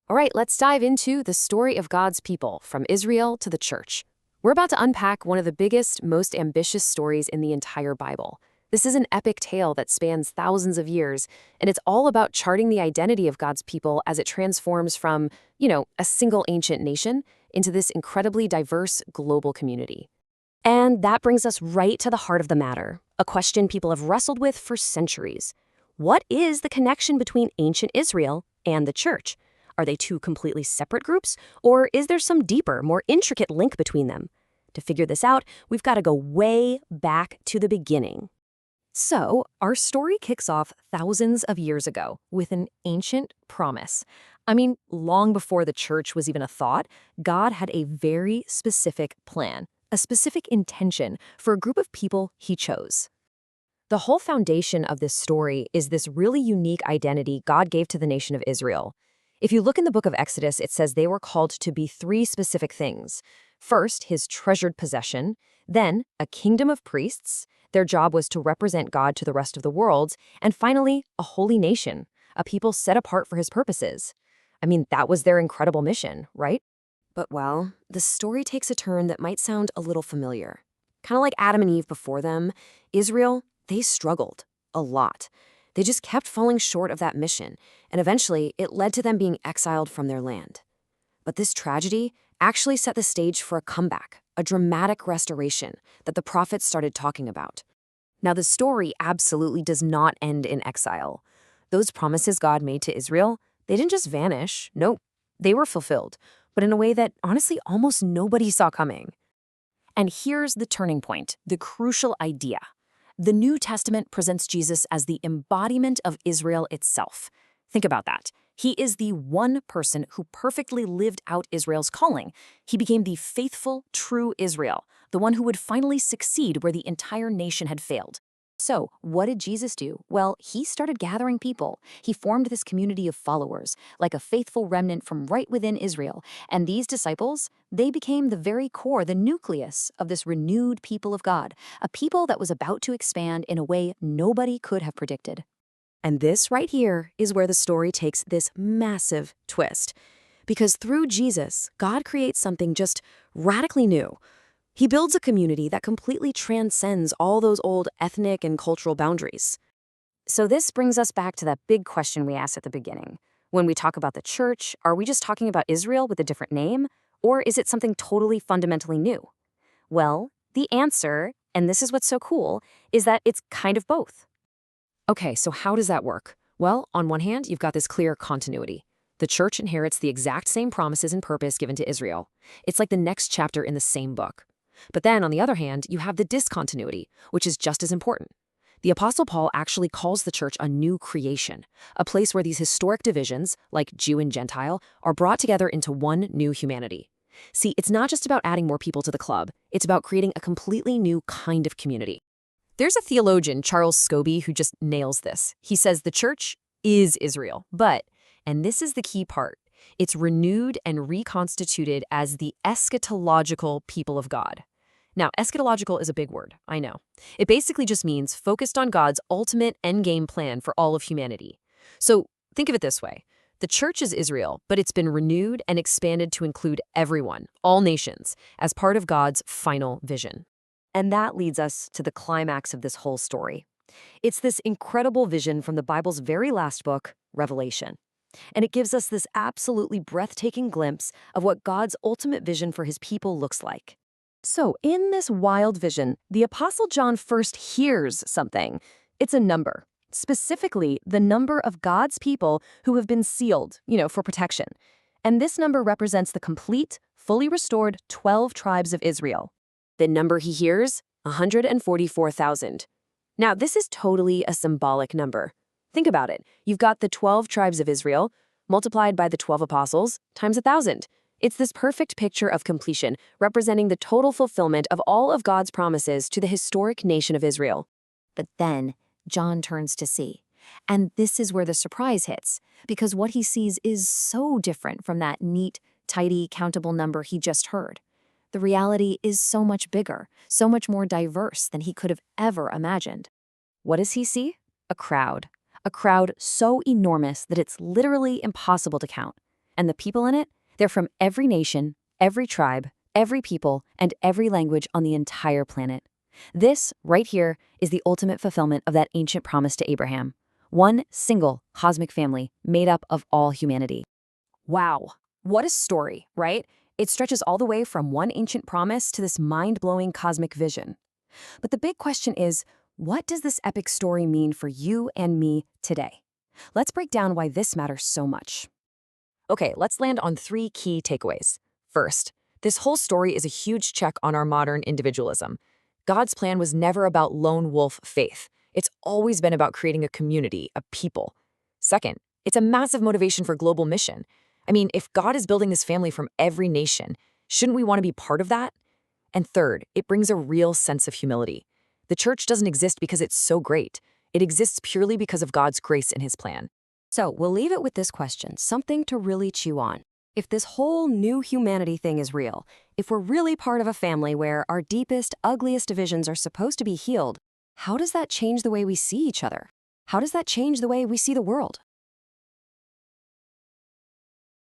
All right, let's dive into the story of God's people, from Israel to the church. We're about to unpack one of the biggest, most ambitious stories in the entire Bible. This is an epic tale that spans thousands of years, and it's all about charting the identity of God's people as it transforms from, a single ancient nation into this incredibly diverse global community. And that brings us right to the heart of the matter, a question people have wrestled with for centuries. What is the connection between ancient Israel and the church? Are they two completely separate groups, or is there some deeper, more intricate link between them? To figure this out, we've got to go way back to the beginning. So, our story kicks off thousands of years ago with an ancient promise. Long before the church was even a thought, God had a very specific plan, a specific intention for a group of people he chose. The whole foundation of this story is this really unique identity God gave to the nation of Israel. If you look in the book of Exodus, it says they were called to be three specific things. First, his treasured possession, then a kingdom of priests. Their job was to represent God to the rest of the world, and finally, a holy nation, a people set apart for his purposes. That was their incredible mission, right? But the story takes a turn that might sound a little familiar. Kind of like Adam and Eve before them, Israel, they struggled a lot. They just kept falling short of that mission, and eventually it led to them being exiled from their land. But this tragedy actually set the stage for a comeback, a dramatic restoration that the prophets started talking about. Now, the story absolutely does not end in exile. Those promises God made to Israel, they didn't just vanish. Nope, they were fulfilled, but in a way that honestly almost nobody saw coming. And here's the turning point, the crucial idea. The New Testament presents Jesus as the embodiment of Israel itself. Think about that. He is the one person who perfectly lived out Israel's calling. He became the faithful, true Israel, the one who would finally succeed where the entire nation had failed. So, what did Jesus do? Well, he started gathering people. He formed this community of followers, like a faithful remnant from right within Israel. And these disciples, they became the very core, the nucleus of this renewed people of God, a people that was about to expand in a way nobody could have predicted. And this right here is where the story takes this massive twist. Because through Jesus, God creates something just radically new. He builds a community that completely transcends all those old ethnic and cultural boundaries. So this brings us back to that big question we asked at the beginning. When we talk about the church, are we just talking about Israel with a different name? Or is it something totally fundamentally new? Well, the answer, and this is what's so cool, is that it's kind of both. Okay, so how does that work? Well, on one hand, you've got this clear continuity. The church inherits the exact same promises and purpose given to Israel. It's like the next chapter in the same book. But then, on the other hand, you have the discontinuity, which is just as important. The Apostle Paul actually calls the church a new creation, a place where these historic divisions, like Jew and Gentile, are brought together into one new humanity. See, it's not just about adding more people to the club, it's about creating a completely new kind of community. There's a theologian, Charles Scobie, who just nails this. He says the church is Israel, but, and this is the key part, it's renewed and reconstituted as the eschatological people of God. Now, eschatological is a big word, I know. It basically just means focused on God's ultimate endgame plan for all of humanity. So think of it this way. The church is Israel, but it's been renewed and expanded to include everyone, all nations, as part of God's final vision. And that leads us to the climax of this whole story. It's this incredible vision from the Bible's very last book, Revelation. And it gives us this absolutely breathtaking glimpse of what God's ultimate vision for his people looks like. So, in this wild vision, the Apostle John first hears something. It's a number, specifically the number of God's people who have been sealed, for protection. And this number represents the complete, fully restored 12 tribes of Israel. The number he hears? 144,000. Now, this is totally a symbolic number. Think about it. You've got the 12 tribes of Israel, multiplied by the 12 apostles, times 1,000. It's this perfect picture of completion, representing the total fulfillment of all of God's promises to the historic nation of Israel. But then, John turns to see. And this is where the surprise hits, because what he sees is so different from that neat, tidy, countable number he just heard. The reality is so much bigger, so much more diverse than he could have ever imagined. What does he see? A crowd. A crowd so enormous that it's literally impossible to count. And the people in it? They're from every nation, every tribe, every people, and every language on the entire planet. This, right here, is the ultimate fulfillment of that ancient promise to Abraham. One single cosmic family made up of all humanity. Wow, what a story, right? It stretches all the way from one ancient promise to this mind-blowing cosmic vision. But the big question is, what does this epic story mean for you and me today? Let's break down why this matters so much. Okay, let's land on 3 key takeaways. First, this whole story is a huge check on our modern individualism. God's plan was never about lone wolf faith. It's always been about creating a community, a people. Second, it's a massive motivation for global mission. I mean, if God is building this family from every nation, shouldn't we want to be part of that? And third, it brings a real sense of humility. The church doesn't exist because it's so great. It exists purely because of God's grace and his plan. So we'll leave it with this question, something to really chew on. If this whole new humanity thing is real, if we're really part of a family where our deepest, ugliest divisions are supposed to be healed, how does that change the way we see each other? How does that change the way we see the world?